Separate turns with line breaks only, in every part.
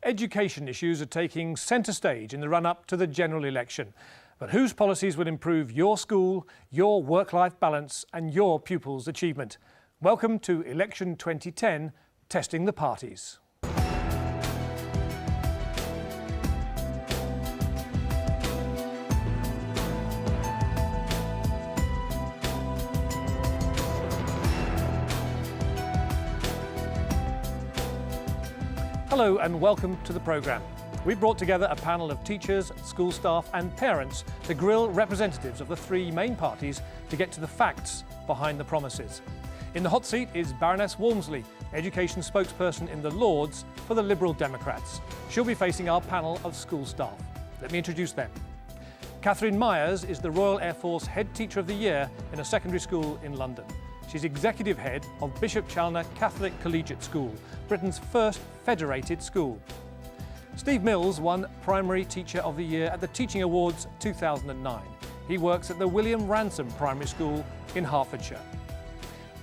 Education issues are taking centre stage in the run-up to the general election. But whose policies will improve your school, your work-life balance and your pupils' achievement? Welcome to Election 2010, Testing the Parties. Hello and welcome to the programme. We've brought together a panel of teachers, school staff and parents to grill representatives of the three main parties to get to the facts behind the promises. In the hot seat is Baroness Walmsley, education spokesperson in the Lords for the Liberal Democrats. She'll be facing our panel of school staff. Let me introduce them. Catherine Myers is the Royal Air Force Head Teacher of the Year in a secondary school in London. She's executive head of Bishop Chalner Catholic Collegiate School, Britain's first federated school. Steve Mills won Primary Teacher of the Year at the Teaching Awards 2009. He works at the William Ransom Primary School in Hertfordshire.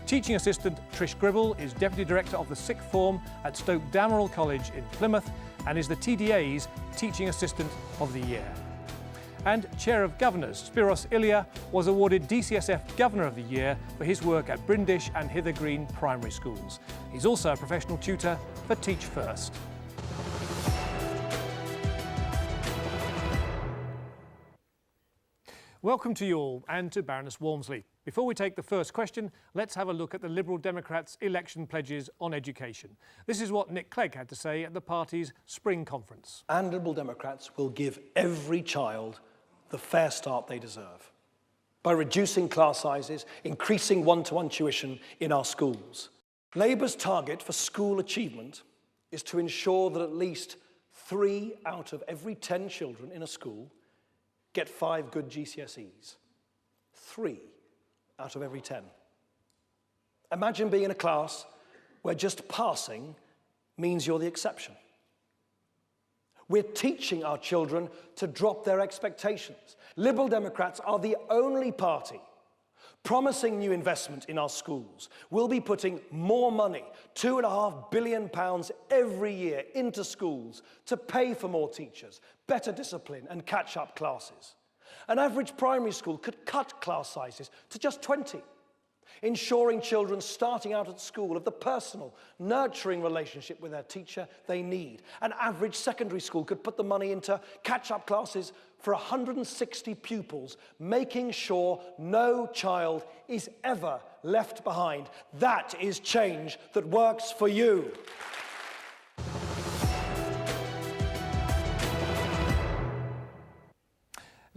Teaching assistant Trish Gribble is Deputy Director of the Sixth Form at Stoke Damerel College in Plymouth and is the TDA's Teaching Assistant of the Year. And Chair of Governors, Spiros Ilya, was awarded DCSF Governor of the Year for his work at Bryndish and Hither Green primary schools. He's also a professional tutor for Teach First. Welcome to you all and to Baroness Walmsley. Before we take the first question, let's have a look at the Liberal Democrats' election pledges on education. This is what Nick Clegg had to say at the party's spring conference.
And Liberal Democrats will give every child the fair start they deserve by reducing class sizes, increasing one-to-one tuition in our schools. Labour's target for school achievement is to ensure that at least 3 out of every 10 children in a school get 5 good GCSEs. 3 out of every 10. Imagine being in a class where just passing means you're the exception. We're teaching our children to drop their expectations. Liberal Democrats are the only party promising new investment in our schools. We'll be putting more money, £2.5 billion every year into schools to pay for more teachers, better discipline and catch-up classes. An average primary school could cut class sizes to just 20, ensuring children starting out at school have the personal, nurturing relationship with their teacher they need. An average secondary school could put the money into catch-up classes for 160 pupils, making sure no child is ever left behind. That is change that works for you.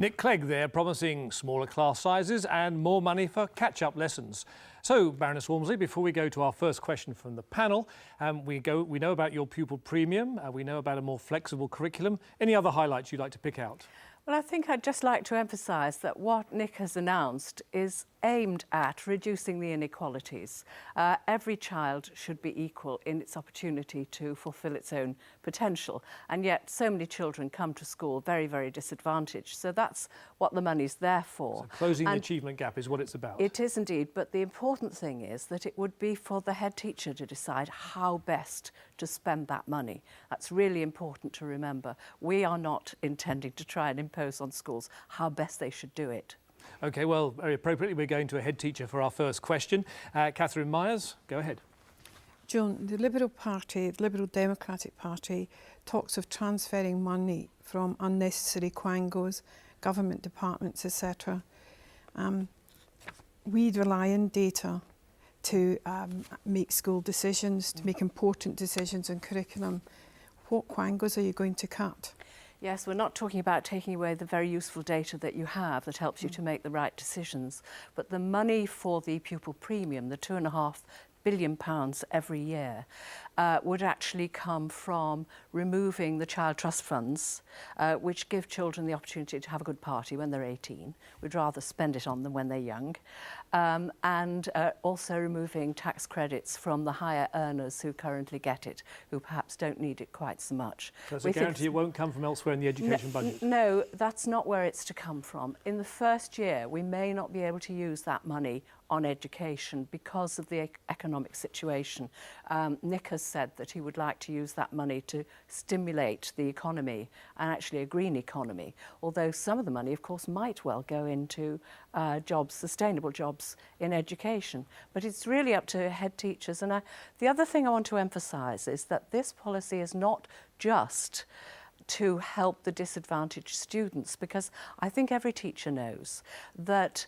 Nick Clegg there promising smaller class sizes and more money for catch-up lessons. So, Baroness Walmsley, before we go to our first question from the panel, we know about your pupil premium, we know about a more flexible curriculum. Any other highlights you'd like to pick out?
Well, I think I'd just like to emphasise that what Nick has announced is aimed at reducing the inequalities. Every child should be equal in its opportunity to fulfil its own potential, and yet so many children come to school very, very disadvantaged. So that's what the money's there for.
So closing the achievement gap is what it's about.
It is indeed, but the important thing is that it would be for the head teacher to decide how best to spend that money. That's really important to remember. We are not intending to try and impose on schools how best they should do it.
OK, well, very appropriately, we're going to a head teacher for our first question. Catherine Myers, go ahead.
Joan, the Liberal Party, the Liberal Democratic Party, talks of transferring money from unnecessary quangos, government departments, etc. We rely on data to make school decisions, to make important decisions on curriculum. What quangos are you going to cut?
Yes, we're not talking about taking away the very useful data that you have that helps you to make the right decisions, but the money for the pupil premium, the £2.5 billion every year, would actually come from removing the child trust funds, which give children the opportunity to have a good party when they're 18. We'd rather spend it on them when they're young. And also removing tax credits from the higher earners who currently get it, who perhaps don't need it quite so much.
So it's a guarantee it won't come from elsewhere in the education budget?
No, that's not where it's to come from. In the first year, we may not be able to use that money on education because of the economic situation. Nick has said that he would like to use that money to stimulate the economy, and actually a green economy, although some of the money, of course, might well go into jobs, sustainable jobs in education. But it's really up to head teachers. And the other thing I want to emphasise is that this policy is not just to help the disadvantaged students, because I think every teacher knows that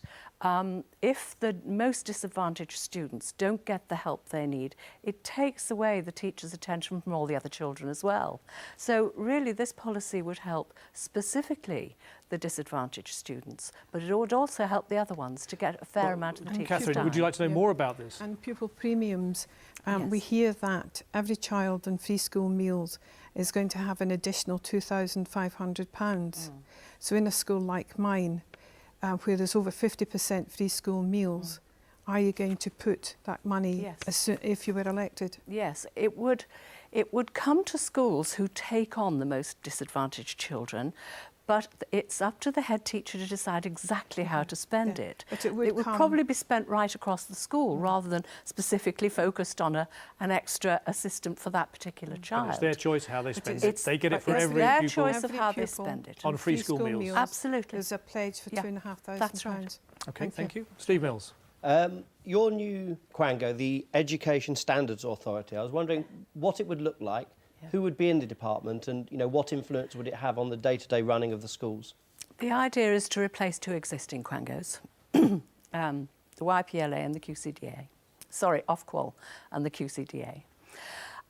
if the most disadvantaged students don't get the help they need, it takes away the teacher's attention from all the other children as well. So really this policy would help specifically the disadvantaged students, but it would also help the other ones to get a fair amount of the teacher's
Catherine,
time.
would you like to know more about this?
And pupil premiums,
Yes.
we hear that every child in free school meals is going to have an additional £2,500. So in a school like mine, where there's over 50% free school meals, are you going to put that money
Yes.
if you were elected?
Yes, it would come to schools who take on the most disadvantaged children, but it's up to the head teacher to decide exactly how to spend it.
But it would come-
probably be spent right across the school rather than specifically focused on an extra assistant for that particular child.
And it's their choice how they spend it.
It's-
They get it for
it's
every
their
pupil.
choice of
Every
how they
pupil
spend it.
On free school meals.
Absolutely.
There's a pledge for
Yeah,
£2,500.
that's right.
Okay, thank you. Steve Mills.
Your new Quango, the Education Standards Authority, I was wondering what it would look like, who would be in the department, and what influence would it have on the day-to-day running of the schools?
The idea is to replace two existing Quangos, the YPLA and the QCDA. Sorry, Ofqual and the QCDA.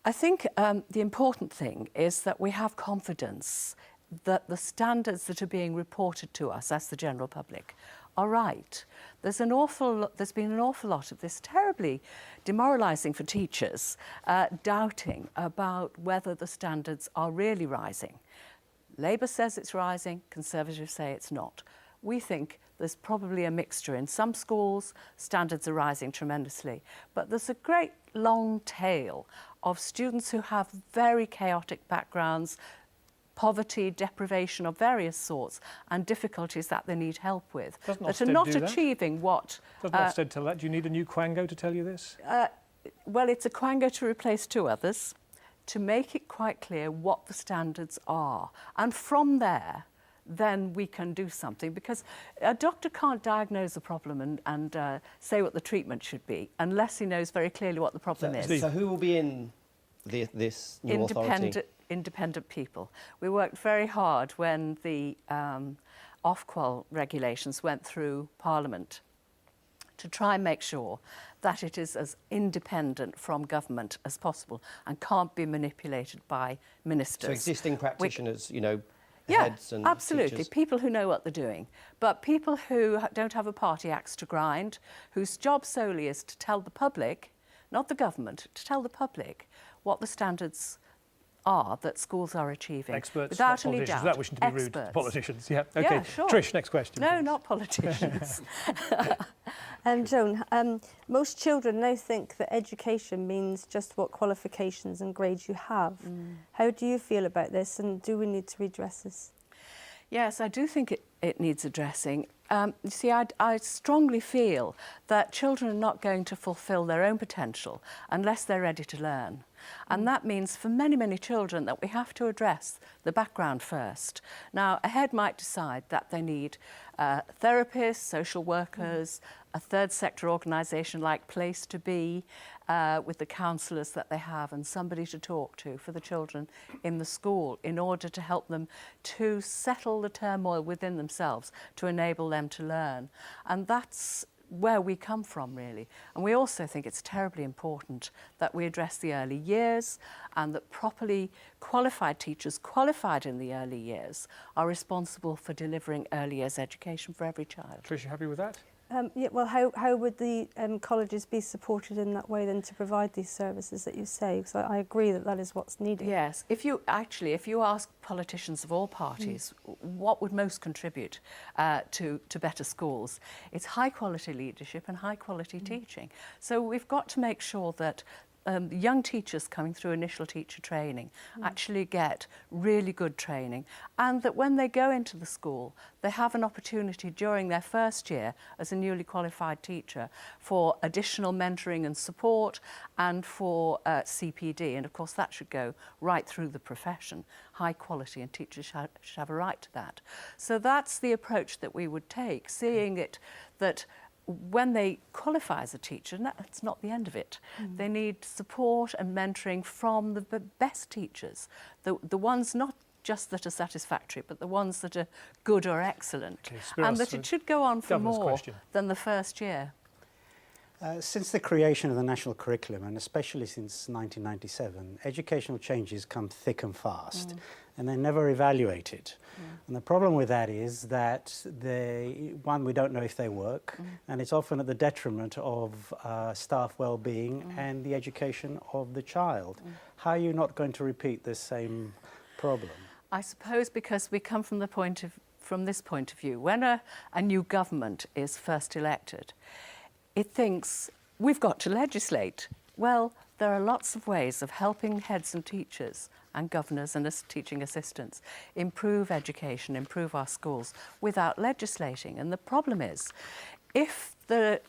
I think the important thing is that we have confidence that the standards that are being reported to us as the general public are right. There's been an awful lot of this terribly demoralising for teachers, doubting about whether the standards are really rising. Labour says it's rising, Conservatives say it's not. We think there's probably a mixture. In some schools, standards are rising tremendously, but there's a great long tail of students who have very chaotic backgrounds, poverty, deprivation of various sorts, and difficulties that they need help with,
Doesn't
that are
Ofsted
not
do that?
achieving what...
Doesn't Ofsted tell that? Do you need a new Quango to tell you this?
Well, it's a Quango to replace two others, to make it quite clear what the standards are. And from there, then we can do something, because a doctor can't diagnose a problem and say what the treatment should be unless he knows very clearly what the problem is.
So who will be in this new authority?
Independent people. We worked very hard when the Ofqual regulations went through Parliament to try and make sure that it is as independent from government as possible and can't be manipulated by ministers.
So existing practitioners,
Yeah,
heads and
absolutely.
teachers.
People who know what they're doing. But people who don't have a party axe to grind, whose job solely is to tell the public, not the government, to tell the public what the standards are that schools are achieving.
Experts,
without
not
any
politicians.
doubt.
Without wishing to be rude to
Experts.
politicians. Yeah, okay.
Yeah, sure.
Trish, next question.
No,
please.
not politicians.
Joan, most children now think that education means just what qualifications and grades you have. How do you feel about this, and do we need to redress this?
Yes, I do think it needs addressing. You see, I strongly feel that children are not going to fulfil their own potential unless they're ready to learn. And that means for many, many children that we have to address the background first. Now, a head might decide that they need therapists, social workers, a third sector organisation like Place to Be, with the counsellors that they have, and somebody to talk to for the children in the school in order to help them to settle the turmoil within themselves, to enable them to learn. And that's where we come from, really. And we also think it's terribly important that we address the early years, and that properly qualified teachers, qualified in the early years, are responsible for delivering early years education for every child.
Trish, you happy with that?
Yeah, well, how would the colleges be supported in that way then to provide these services that you say? Because I agree that that is what's needed.
Yes, if you ask politicians of all parties what would most contribute to better schools, it's high quality leadership and high quality teaching. So we've got to make sure that young teachers coming through initial teacher training actually get really good training, and that when they go into the school, they have an opportunity during their first year as a newly qualified teacher for additional mentoring and support and for CPD, and of course that should go right through the profession, high quality, and teachers should have a right to that. So that's the approach that we would take, seeing it that when they qualify as a teacher, that's not the end of it. They need support and mentoring from the best teachers, the ones not just that are satisfactory, but the ones that are good or excellent.
Okay,
and that it should go on for more
question.
than the first year.
Since the creation of the national curriculum, and especially since 1997, educational changes come thick and fast, and they're never evaluated. And the problem with that is that one, we don't know if they work, and it's often at the detriment of staff well-being and the education of the child. How are you not going to repeat this same problem?
I suppose because we come from this point of view. When a new government is first elected, it thinks we've got to legislate. Well, there are lots of ways of helping heads and teachers and governors and teaching assistants improve education, improve our schools without legislating. And the problem is, if the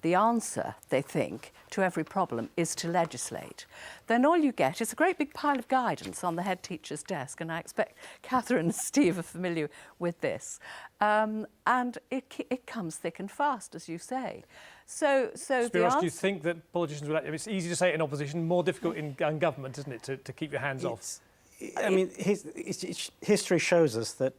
answer, they think, to every problem is to legislate, then all you get is a great big pile of guidance on the head teacher's desk, and I expect Catherine and Steve are familiar with this. And it comes thick and fast, as you say. So
Spiros, do you think that politicians would... It's easy to say it in opposition, more difficult in government, isn't it, to keep your hands off?
I mean, history shows us that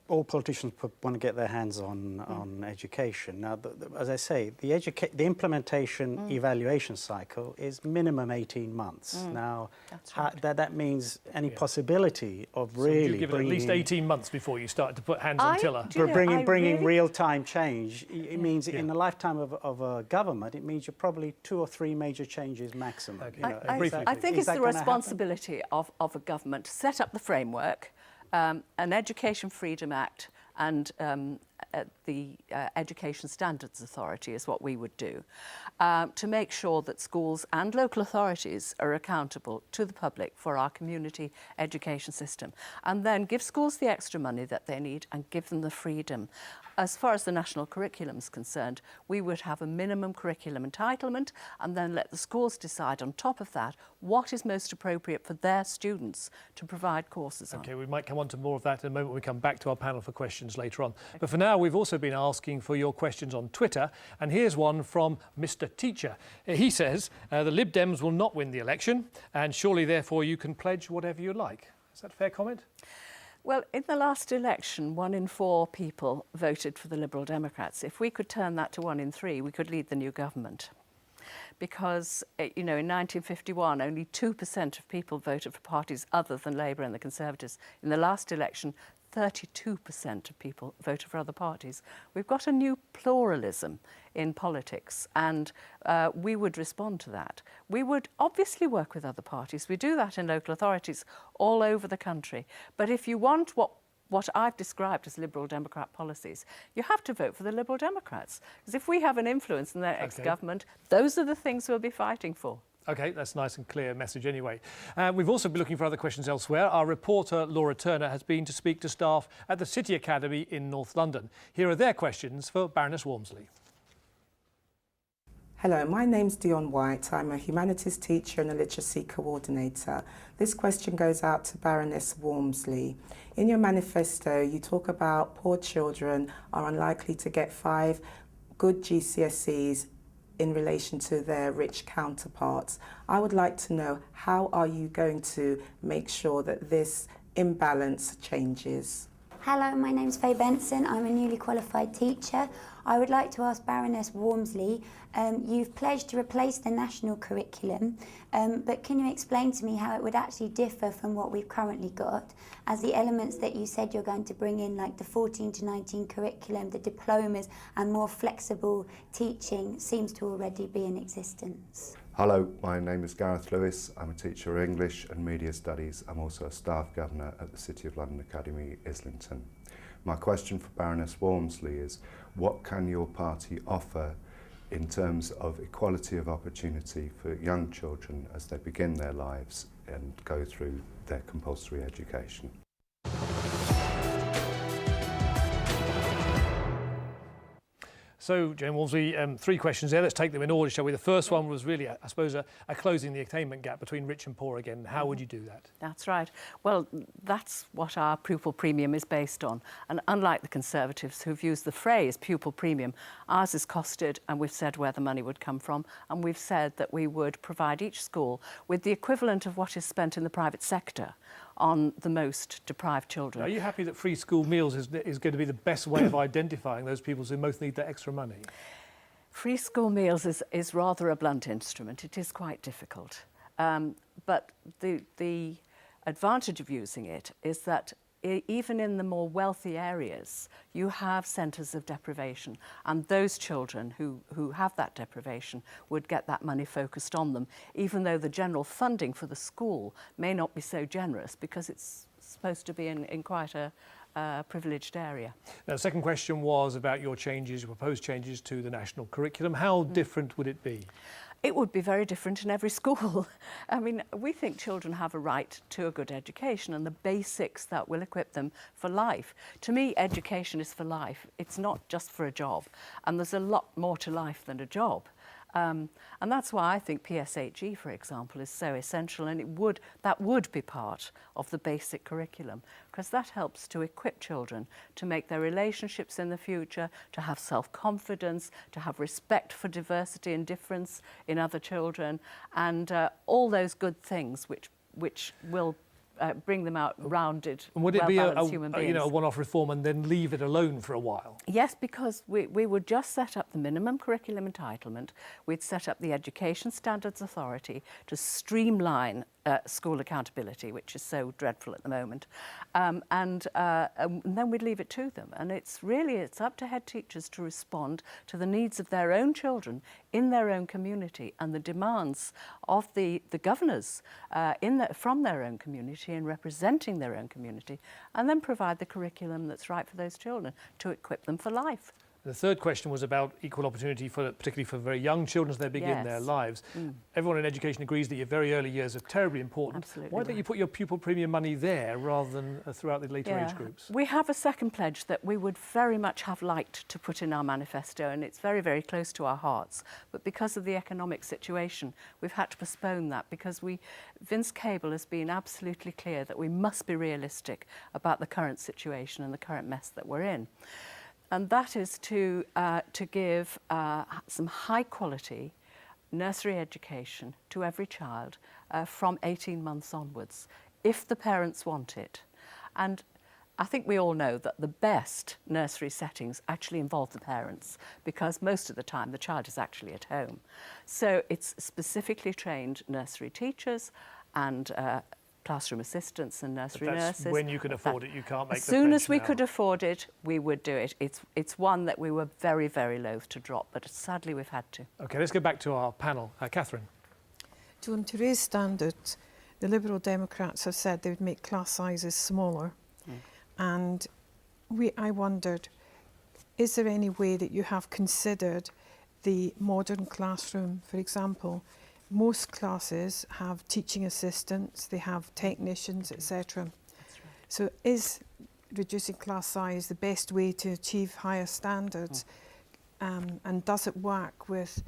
all politicians want to get their hands on education. Now, as I say, the implementation evaluation cycle is minimum 18 months. Now,
right.
that means any possibility of
So
really
you give it at least 18 months before you start to put hands on tiller.
But bringing real-time change, it means in the lifetime of a government, it means you're probably 2 or 3 major changes maximum.
Okay.
You know,
I think it's the responsibility of a government to set up the framework, an Education Freedom Act and the Education Standards Authority is what we would do, to make sure that schools and local authorities are accountable to the public for our community education system, and then give schools the extra money that they need and give them the freedom. As far as the national curriculum is concerned, we would have a minimum curriculum entitlement and then let the schools decide on top of that what is most appropriate for their students to provide courses on.
OK, we might come on to more of that in a moment when we come back to our panel for questions later on. Okay. But for now, we've also been asking for your questions on Twitter, and here's one from Mr. Teacher. He says, the Lib Dems will not win the election, and surely, therefore, you can pledge whatever you like. Is that a fair comment?
Well, in the last election, 1 in 4 people voted for the Liberal Democrats. If we could turn that to 1 in 3, we could lead the new government. Because, you know, in 1951, only 2% of people voted for parties other than Labour and the Conservatives. In the last election, 32% of people voted for other parties. We've got a new pluralism in politics, and we would respond to that. We would obviously work with other parties. We do that in local authorities all over the country. But if you want what I've described as Liberal Democrat policies, you have to vote for the Liberal Democrats. Because if we have an influence in their ex-government, those are the things we'll be fighting for. OK, that's a nice and clear message anyway. We've also been looking for other questions elsewhere. Our reporter, Laura Turner, has been to speak to staff at the City Academy in North London. Here are their questions for Baroness Walmsley.
Hello, my name's Dion White. I'm a humanities teacher and a literacy coordinator. This question goes out to Baroness Walmsley. In your manifesto, you talk about poor children are unlikely to get 5 good GCSEs in relation to their rich counterparts. I would like to know, how are you going to make sure that this imbalance changes?
Hello, my name's Faye Benson. I'm a newly qualified teacher. I would like to ask Baroness Walmsley, you've pledged to replace the national curriculum, but can you explain to me how it would actually differ from what we've currently got, as the elements that you said you're going to bring in, like the 14 to 19 curriculum, the diplomas and more flexible teaching, seems to already be in existence?
Hello, my name is Gareth Lewis. I'm a teacher of English and Media Studies. I'm also a staff governor at the City of London Academy, Islington. My question for Baroness Walmsley is, what can your party offer in terms of equality of opportunity for young children as they begin their lives and go through their compulsory education.
So, Jane Walmsley, 3 questions there. Let's take them in order, shall we? The first one was really, I suppose, a closing the attainment gap between rich and poor again. How would you do that?
That's right. Well, that's what our pupil premium is based on. And unlike the Conservatives who've used the phrase pupil premium, ours is costed, and we've said where the money would come from. And we've said that we would provide each school with the equivalent of what is spent in the private sector on the most deprived children.
Are you happy that free school meals is going to be the best way of identifying those people who most need that extra money?
Free school meals is rather a blunt instrument. It is quite difficult. But the advantage of using it is that even in the more wealthy areas, you have centres of deprivation, and those children who have that deprivation would get that money focused on them, even though the general funding for the school may not be so generous because it's supposed to be in quite a privileged area.
Now, the second question was about your proposed changes to the national curriculum. How different would it be?
It would be very different in every school. I mean, we think children have a right to a good education and the basics that will equip them for life. To me, education is for life. It's not just for a job. And there's a lot more to life than a job. And that's why I think PSHE, for example, is so essential, and that would be part of the basic curriculum, because that helps to equip children to make their relationships in the future, to have self-confidence, to have respect for diversity and difference in other children, and all those good things which will bring them out rounded,
and would it be
human beings.
a one-off reform and then leave it alone for a while?
Yes, because we would just set up the minimum curriculum entitlement. We'd set up the Education Standards Authority to streamline school accountability, which is so dreadful at the moment, and then we'd leave it to them. And it's up to head teachers to respond to the needs of their own children in their own community and the demands of the governors from their own community and representing their own community, and then provide the curriculum that's right for those children to equip them for life.
The third question was about equal opportunity, particularly for very young children as they begin their lives. Everyone in education agrees that your very early years are terribly important.
Absolutely.
Why don't you put your pupil premium money there rather than throughout the later age groups?
We have a second pledge that we would very much have liked to put in our manifesto, and it's very, very close to our hearts. But because of the economic situation, we've had to postpone that because Vince Cable has been absolutely clear that we must be realistic about the current situation and the current mess that we're in. And that is to give some high-quality nursery education to every child from 18 months onwards, if the parents want it. And I think we all know that the best nursery settings actually involve the parents, because most of the time the child is actually at home. So it's specifically trained nursery teachers and classroom assistants and nursery nurses.
When you can afford it, you can't make
as soon as we could afford it, we would do it. It's one that we were very, very loath to drop, but sadly we've had to.
OK, let's go back to our panel. Catherine.
To raise standards, the Liberal Democrats have said they would make class sizes smaller. And I wondered, is there any way that you have considered the modern classroom? For example, most classes have teaching assistants, they have technicians, etc.
Right.
So is reducing class size the best way to achieve higher standards? And does it work with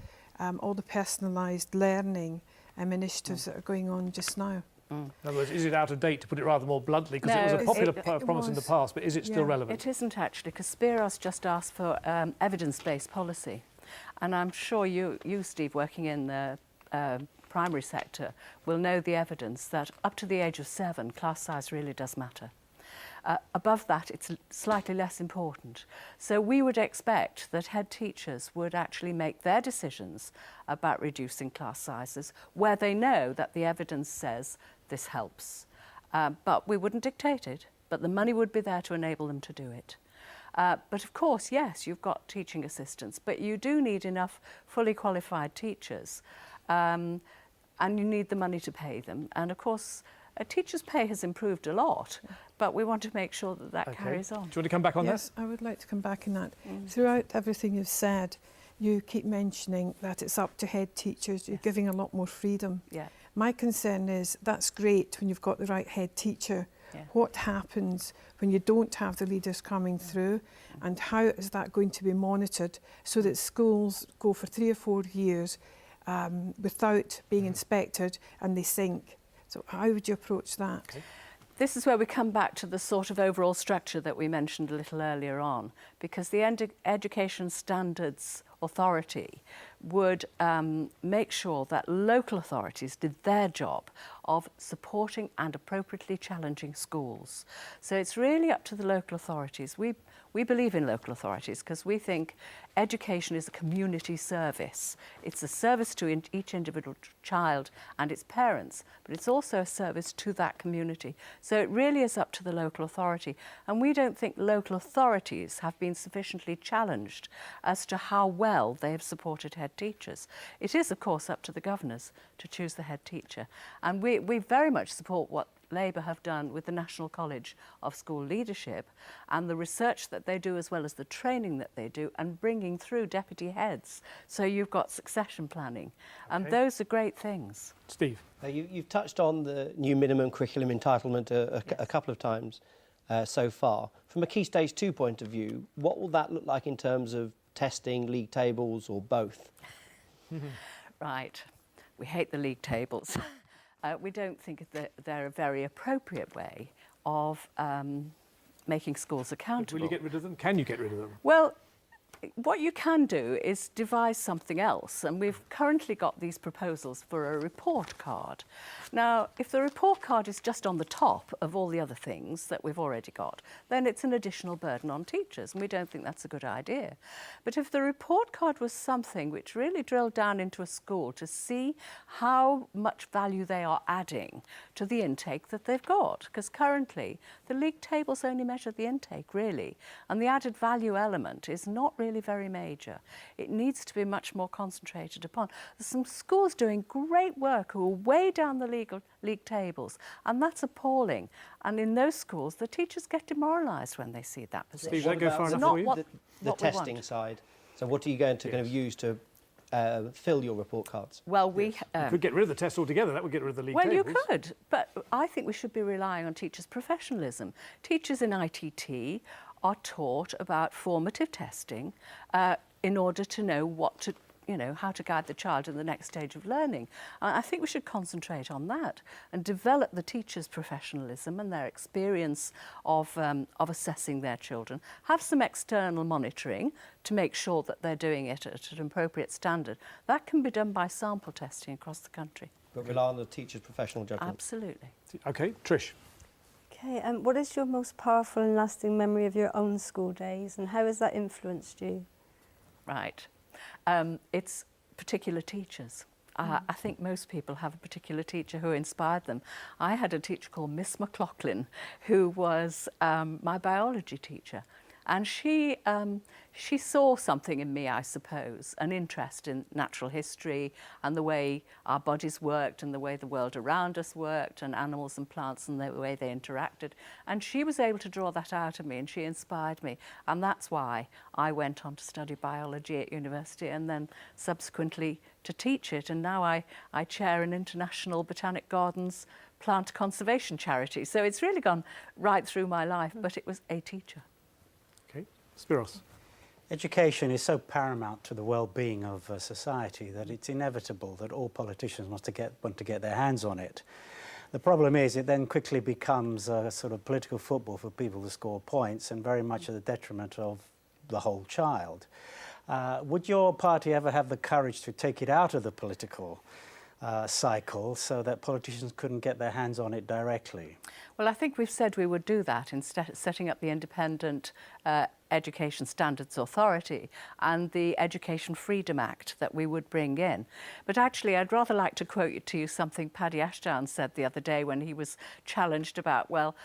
all the personalised learning initiatives that are going on just now?
In other words, is it out of date, to put it rather more bluntly? Because it was a popular promise in the past, but is it still relevant?
It isn't actually, because Spiros just asked for evidence-based policy. And I'm sure you, Steve, working in the primary sector, will know the evidence that up to the age of 7, class size really does matter. Above that, it's slightly less important. So we would expect that head teachers would actually make their decisions about reducing class sizes where they know that the evidence says this helps. But we wouldn't dictate it, but the money would be there to enable them to do it. But of course, yes, you've got teaching assistants, but you do need enough fully qualified teachers, and you need the money to pay them. And of course, a teacher's pay has improved a lot, but we want to make sure that carries on.
Do you want to come back on that?
Yes, I would like to come back on that. Throughout everything you've said, you keep mentioning that it's up to head teachers. You're giving a lot more freedom.
Yeah.
My concern is that's great when you've got the right head teacher.
Yeah.
What happens when you don't have the leaders coming through, and how is that going to be monitored so that schools go for 3 or 4 years without being inspected and they sink? So how would you approach that?
Okay. This is where we come back to the sort of overall structure that we mentioned a little earlier on, because the Education Standards Authority would make sure that local authorities did their job of supporting and appropriately challenging schools. So it's really up to the local authorities. We believe in local authorities because we think education is a community service. It's a service to each individual child and its parents, but it's also a service to that community. So it really is up to the local authority. And we don't think local authorities have been sufficiently challenged as to how well they have supported head teachers. It is, of course, up to the governors to choose the head teacher. And we very much support what Labour have done with the National College of School Leadership and the research that they do, as well as the training that they do, and bringing through deputy heads. So you've got succession planning. And those are great things.
Steve?
You've touched on the new minimum curriculum entitlement a couple of times so far. From a Key Stage 2 point of view, what will that look like in terms of testing, league tables, or both?
Right. We hate the league tables. We don't think that they're a very appropriate way of making schools accountable.
Will you get rid of them? Can you get rid of them?
Well, what you can do is devise something else, and we've currently got these proposals for a report card. Now, if the report card is just on the top of all the other things that we've already got, then it's an additional burden on teachers, and we don't think that's a good idea. But if the report card was something which really drilled down into a school to see how much value they are adding to the intake that they've got, because currently the league tables only measure the intake, really, and the added value element is not really very major. It needs to be much more concentrated upon. There's some schools doing great work who are way down the league tables, and that's appalling. And in those schools, the teachers get demoralised when they see that position.
Steve, that go far enough for you?
The testing side. So what are you going to kind of use to fill your report cards?
Well,
you could get rid of the test altogether. That would get rid of the league tables.
Well, you could, but I think we should be relying on teachers' professionalism. Teachers in ITT are taught about formative testing in order to know what to, how to guide the child in the next stage of learning. I think we should concentrate on that and develop the teachers' professionalism and their experience of assessing their children. Have some external monitoring to make sure that they're doing it at an appropriate standard. That can be done by sample testing across the country.
But rely on the teacher's professional judgment.
Absolutely.
OK, Trish.
Okay, what is your most powerful and lasting memory of your own school days, and how has that influenced you?
Right. It's particular teachers. I think most people have a particular teacher who inspired them. I had a teacher called Miss McLaughlin, who was my biology teacher. And she saw something in me, I suppose, an interest in natural history and the way our bodies worked and the way the world around us worked and animals and plants and the way they interacted. And she was able to draw that out of me, and she inspired me. And that's why I went on to study biology at university and then subsequently to teach it. And now I chair an International Botanic Gardens plant conservation charity. So it's really gone right through my life, but it was a teacher.
OK, Spiros.
Education is so paramount to the well-being of society that it's inevitable that all politicians want to get their hands on it. The problem is it then quickly becomes a sort of political football for people to score points, and very much at the detriment of the whole child. Would your party ever have the courage to take it out of the political cycle so that politicians couldn't get their hands on it directly?
Well, I think we've said we would do that in setting up the independent Education Standards Authority and the Education Freedom Act that we would bring in. But actually, I'd rather like to quote to you something Paddy Ashdown said the other day when he was challenged about, well,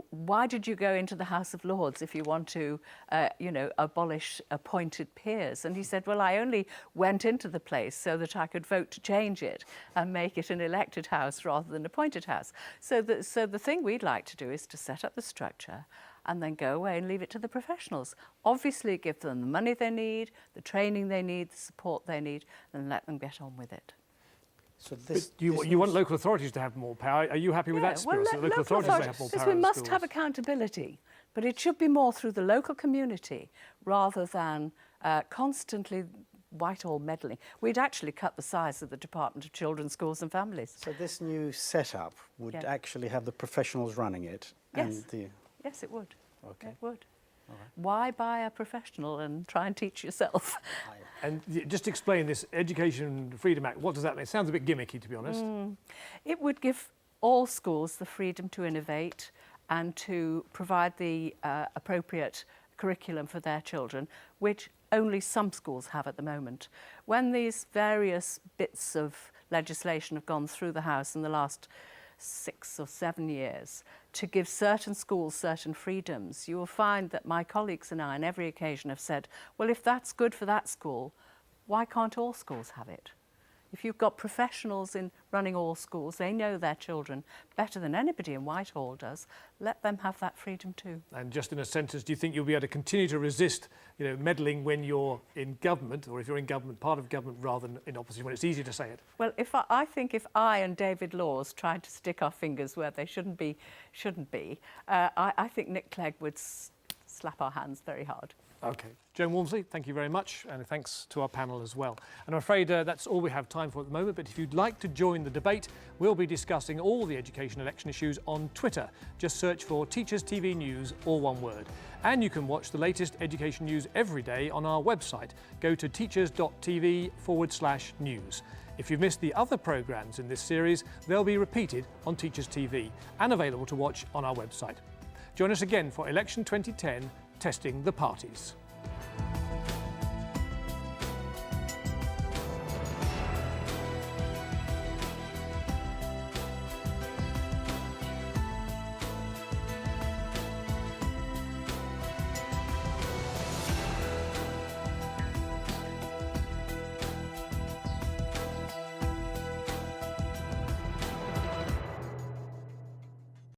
why did you go into the House of Lords if you want to, abolish appointed peers? And he said, well, I only went into the place so that I could vote to change it and make it an elected house rather than appointed house. So the thing we'd like to do is to set up the structure and then go away and leave it to the professionals. Obviously give them the money they need, the training they need, the support they need, and let them get on with it.
So
You want local authorities to have more power. Are you happy with that spirit? So local authorities may have more power
we
in
must
schools.
have accountability, but it should be more through the local community rather than constantly Whitehall meddling. We'd actually cut the size of the Department of Children, Schools and Families.
So this new setup would
Yeah.
actually have the professionals running it?
Yes.
And the,
Yes, it would.
okay.
It would.
All right.
Why buy a professional and try and teach yourself?
And just explain this Education Freedom Act. What does that mean? It sounds a bit gimmicky, to be honest.
It would give all schools the freedom to innovate and to provide the appropriate curriculum for their children, which only some schools have at the moment. When these various bits of legislation have gone through the House in the last 6 or 7 years to give certain schools certain freedoms, you will find that my colleagues and I on every occasion have said, well, if that's good for that school, why can't all schools have it? If you've got professionals in running all schools, they know their children better than anybody in Whitehall does, let them have that freedom too.
And just in a sentence, do you think you'll be able to continue to resist, meddling when you're in government, or if you're in government, part of government, rather than in opposition, when it's easier to say it?
Well, I think if I and David Laws tried to stick our fingers where they shouldn't be, I think Nick Clegg would slap our hands very hard.
OK. Joan Walmsley, thank you very much, and thanks to our panel as well. And I'm afraid that's all we have time for at the moment, but if you'd like to join the debate, we'll be discussing all the education election issues on Twitter. Just search for Teachers TV News, all one word. And you can watch the latest education news every day on our website. Go to teachers.tv/news. If you've missed the other programmes in this series, they'll be repeated on Teachers TV and available to watch on our website. Join us again for Election 2010, Testing the Parties.